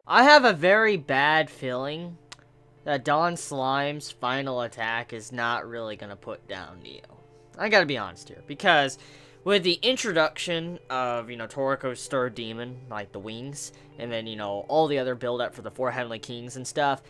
I have a very bad feeling that Dawn Slime's final attack is not really gonna put down Neo. I gotta be honest here, because with the introduction of, Toriko's third demon, like the wings, and then, all the other build-up for the 4 Heavenly Kings and stuff,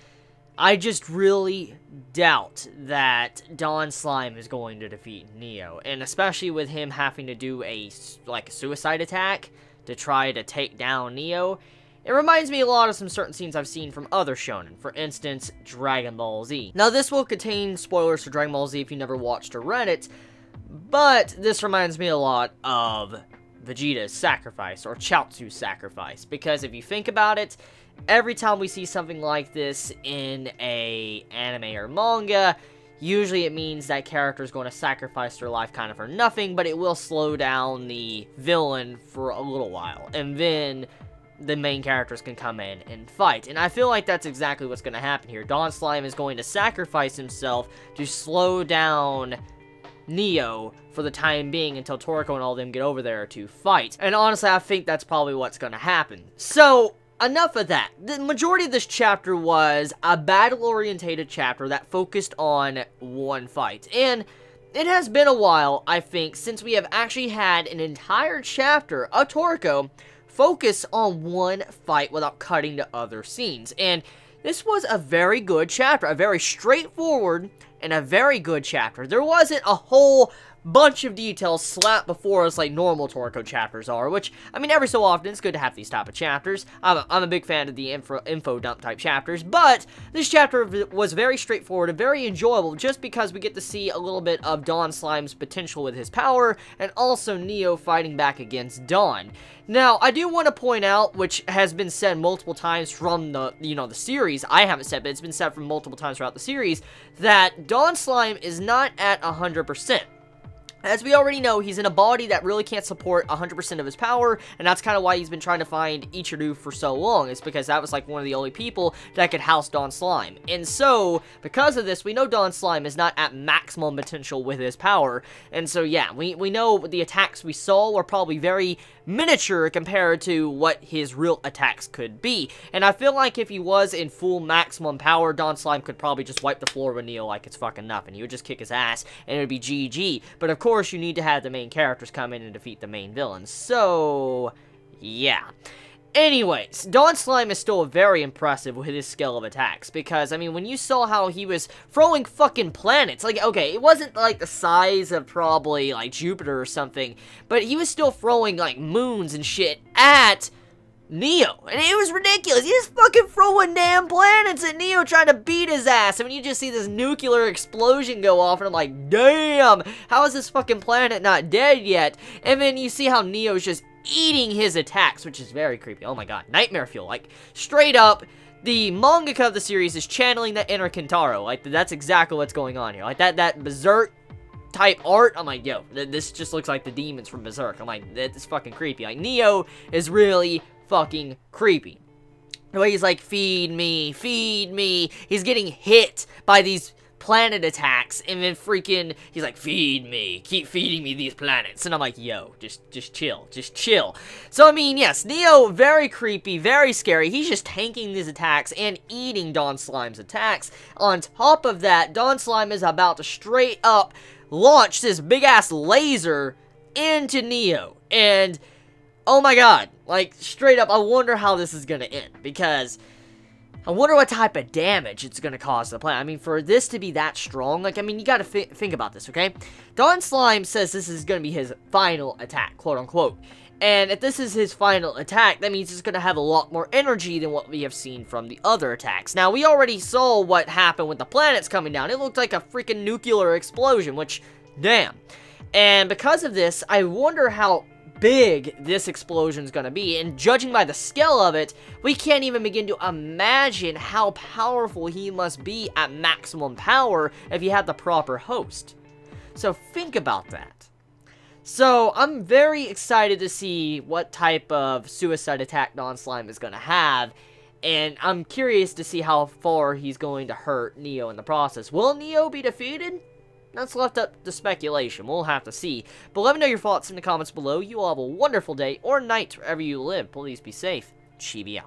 I just really doubt that Dawn Slime is going to defeat Neo, and especially with him having to do a suicide attack to try to take down Neo, it reminds me a lot of some certain scenes I've seen from other shonen, for instance, Dragon Ball Z. Now, this will contain spoilers for Dragon Ball Z if you never watched or read it, but this reminds me a lot of Vegeta's sacrifice, or Chaozu's sacrifice, because if you think about it, every time we see something like this in a anime or manga, usually it means that character is going to sacrifice their life kind of for nothing, but it will slow down the villain for a little while, and then the main characters can come in and fight. And I feel like that's exactly what's going to happen here. Dawn Slime is going to sacrifice himself to slow down Neo for the time being until Toriko and all of them get over there to fight. And honestly, I think that's probably what's going to happen. So, enough of that. The majority of this chapter was a battle-orientated chapter that focused on one fight. And it has been a while, I think, since we have actually had an entire chapter of Toriko focus on one fight without cutting to other scenes. And this was a very good chapter, a very straightforward and a very good chapter. There wasn't a whole bunch of details slapped before us like normal Toriko chapters are, which, I mean, every so often it's good to have these type of chapters. I'm a big fan of the info dump type chapters, but this chapter was very straightforward and very enjoyable just because we get to see a little bit of Dawn Slime's potential with his power, and also Neo fighting back against Dawn. Now, I do want to point out, which has been said multiple times from the, the series, I haven't said, but it's been said from multiple times throughout the series, that Dawn Slime is not at 100%. As we already know, he's in a body that really can't support 100% of his power, and that's kind of why he's been trying to find Ichiru for so long. It's because that was like one of the only people that could house Dawn Slime. And so, because of this, we know Dawn Slime is not at maximum potential with his power. And so, yeah, we know the attacks we saw were probably very miniature compared to what his real attacks could be. And I feel like if he was in full maximum power, Dawn Slime could probably just wipe the floor with Neo like it's fucking nothing. He would just kick his ass, and it would be GG. But of course, you need to have the main characters come in and defeat the main villains. So, yeah. Anyways, Dawn Slime is still very impressive with his scale of attacks, because, I mean, when you saw how he was throwing fucking planets, like, okay, it wasn't, like, the size of probably, like, Jupiter or something, but he was still throwing, like, moons and shit at Neo, and it was ridiculous. He just fucking throwing damn planets at Neo trying to beat his ass. I mean, you just see this nuclear explosion go off, and I'm like, damn, how is this fucking planet not dead yet? And then you see how Neo's just eating his attacks, which is very creepy. Oh my god, nightmare fuel. Like, straight up, the mangaka of the series is channeling that inner Kentaro. Like, that's exactly what's going on here. Like, that Berserk type art, I'm like, yo, this just looks like the demons from Berserk. I'm like, that's fucking creepy. Like, Neo is really fucking creepy. The way he's like, feed me, feed me. He's getting hit by these planet attacks, and then freaking, he's like, feed me, keep feeding me these planets. And I'm like, yo, just chill, just chill. So, I mean, yes, Neo, very creepy, very scary. He's just tanking these attacks and eating Dawn Slime's attacks. On top of that, Dawn Slime is about to straight up launch this big-ass laser into Neo. And oh my god, like, straight up, I wonder how this is gonna end, because I wonder what type of damage it's gonna cause the planet. I mean, for this to be that strong, like, I mean, you gotta think about this, okay? Dawn Slime says this is gonna be his final attack, quote-unquote. And if this is his final attack, that means it's gonna have a lot more energy than what we have seen from the other attacks. Now, we already saw what happened with the planets coming down. It looked like a freaking nuclear explosion, which, damn. And because of this, I wonder how big this explosion is going to be, and judging by the scale of it, we can't even begin to imagine how powerful he must be at maximum power if you have the proper host. So think about that. So I'm very excited to see what type of suicide attack Dawn Slime is going to have, and I'm curious to see how far he's going to hurt Neo in the process. Will Neo be defeated? That's left up to speculation. We'll have to see. But let me know your thoughts in the comments below. You all have a wonderful day or night wherever you live. Please be safe. Chibi out.